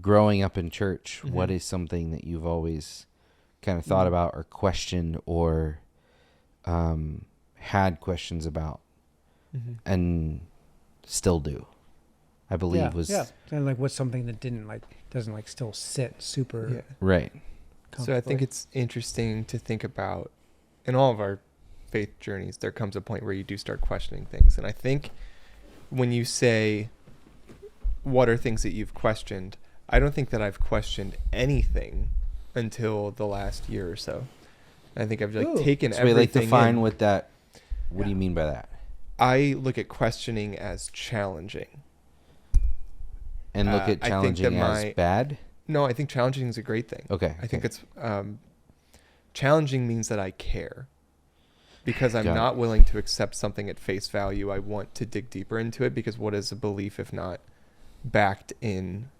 growing up in church, what is something that you've always kind of thought about or questioned or had questions about and still do? I believe was and like what's something that doesn't like still sit super right. So I think it's interesting to think about in all of our faith journeys, there comes a point where you do start questioning things. And I think when you say, what are things that you've questioned? I don't think that I've questioned anything until the last year or so. I think I've taken so everything. We like define in. what that. What do you mean by that? I look at questioning as challenging. And look at challenging as bad? No, I think challenging is a great thing. Okay. I think it's challenging means that I care. Because I'm not willing to accept something at face value, I want to dig deeper into it, because what is a belief if not backed in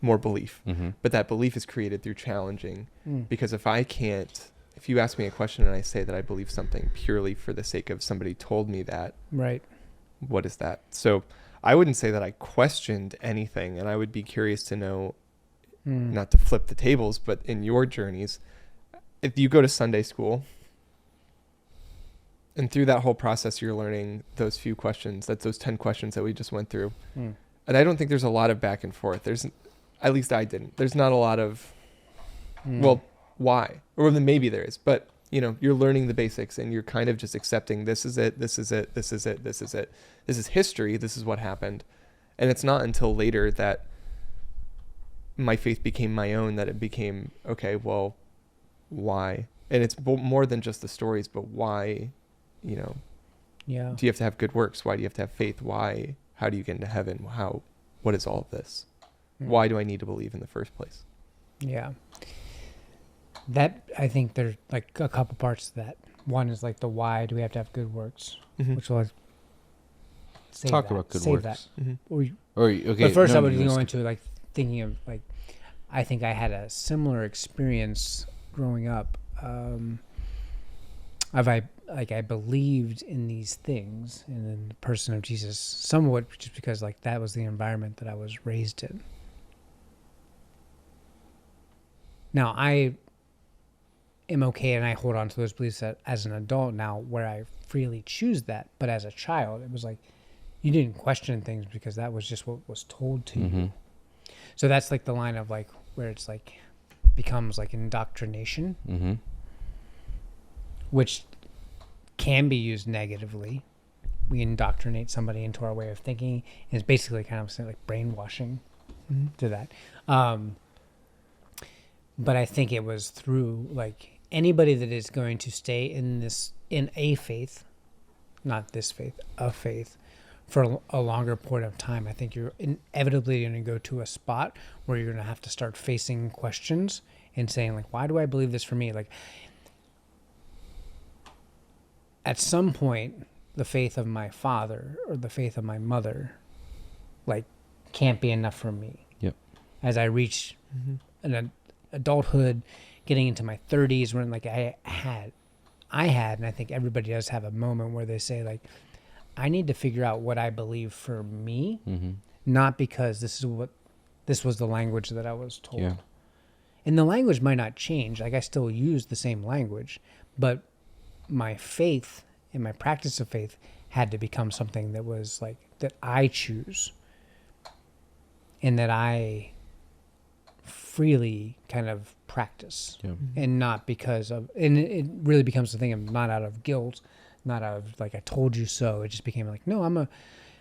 more belief? But that belief is created through challenging. Because if you ask me a question and I say that I believe something purely for the sake of somebody told me that, right? What is that? So I wouldn't say that I questioned anything, and I would be curious to know, not to flip the tables, but in your journeys, if you go to Sunday school and through that whole process, you're learning those few questions, that's those 10 questions that we just went through. And I don't think there's a lot of back and forth. At least I didn't. There's not a lot of, well, why? Or then maybe there is, but you're learning the basics and you're kind of just accepting this is it, this is it, this is it, this is it. This is history. This is what happened. And it's not until later that my faith became my own, that it became, okay, well, why? And it's more than just the stories, but why, do you have to have good works? Why do you have to have faith? Why? How do you get into heaven? What is all of this? Why do I need to believe in the first place? Yeah. That, I think there's like a couple parts to that. One is like the why do we have to have good works, which will talk about good works. That. Okay. But first, I would go into like thinking of like, I think I had a similar experience growing up. I believed in these things and in the person of Jesus, somewhat just because like that was the environment that I was raised in. Now I am okay, and I hold on to those beliefs as an adult now, where I freely choose that. But as a child, it was like you didn't question things because that was just what was told to you. So that's like the line of like where it's like becomes like indoctrination, which can be used negatively. We indoctrinate somebody into our way of thinking, and it's basically kind of like brainwashing to that. But I think it was through like anybody that is going to stay in a faith, not this faith, a faith, for a longer point of time, I think you're inevitably going to go to a spot where you're going to have to start facing questions and saying like, why do I believe this for me? Like at some point, the faith of my father or the faith of my mother, like can't be enough for me. Yep. As I reach an adulthood, getting into my 30s, when like I had, and I think everybody does have a moment where they say like, I need to figure out what I believe for me, not because this was the language that I was told. Yeah. And the language might not change. Like I still use the same language, but my faith and my practice of faith had to become something that was like, that I choose and that I freely kind of practice, and not because of, and it really becomes the thing of not out of guilt, not out of like I told you so. It just became like, no,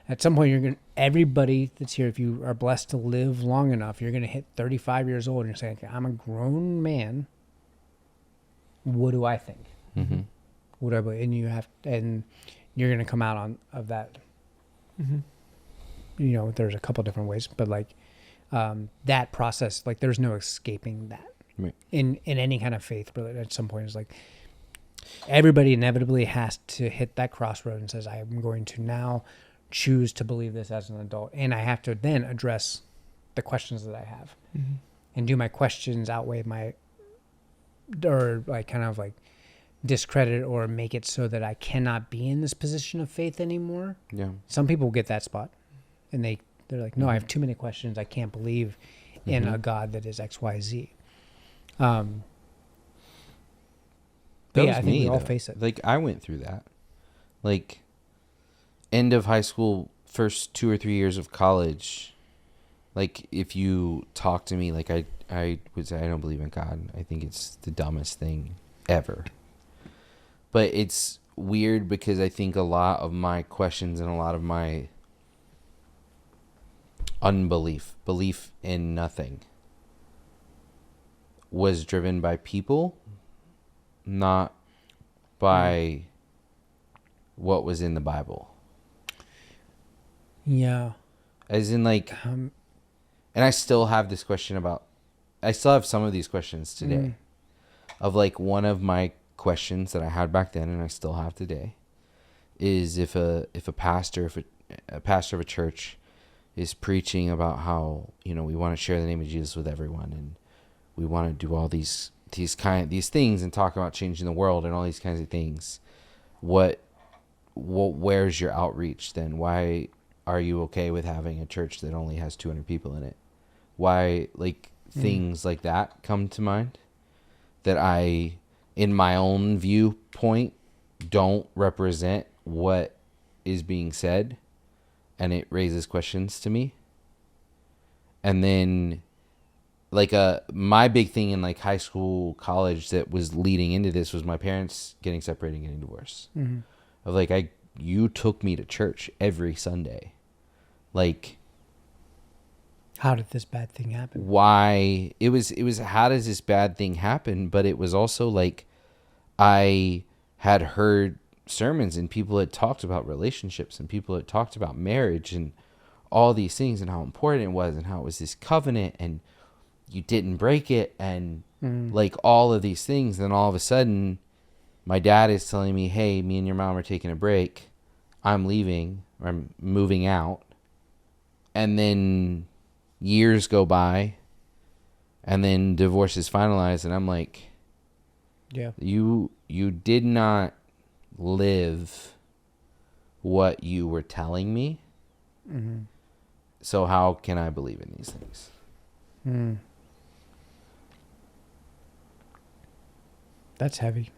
at some point everybody that's here, if you are blessed to live long enough, you're gonna hit 35 years old and you're saying, okay, I'm a grown man. What do I think? What do I believe? And you're gonna come out of that. There's a couple different ways, but like that process, like there's no escaping that. Right. In any kind of faith, but at some point it's like everybody inevitably has to hit that crossroad and says, I am going to now choose to believe this as an adult, and I have to then address the questions that I have, and do my questions outweigh or like kind of like discredit or make it so that I cannot be in this position of faith anymore. Yeah. Some people get that spot and they They're like, no, I have too many questions. I can't believe in a God that is X, Y, Z. But That yeah, was I think me, we all though. face it. Like, I went through that. Like, end of high school, first 2 or 3 years of college, like, if you talk to me, like, I would say I don't believe in God. I think it's the dumbest thing ever. But it's weird because I think a lot of my questions and a lot of my belief in nothing, was driven by people, not by what was in the Bible. Yeah. As in, like, and I still have this question I still have some of these questions today. Of, like, one of my questions that I had back then and I still have today is if a pastor of a church is preaching about how, we want to share the name of Jesus with everyone and we want to do all these things and talk about changing the world and all these kinds of things. Where's your outreach then? Why are you okay with having a church that only has 200 people in it? Why, like, things like that come to mind that I, in my own viewpoint, don't represent what is being said, and it raises questions to me. And then, like, my big thing in, like, high school, college that was leading into this was my parents getting separated and getting divorced. Of, like, you took me to church every Sunday. Like, how did this bad thing happen? Why? It was how does this bad thing happen? But it was also, like, I had heard sermons and people had talked about relationships and people had talked about marriage and all these things and how important it was and how it was this covenant and you didn't break it and like all of these things. Then all of a sudden my dad is telling me, hey, me and your mom are taking a break. I'm leaving or I'm moving out. And then years go by and then divorce is finalized. And I'm like, yeah, you did not live what you were telling me. So how can I believe in these things? That's heavy.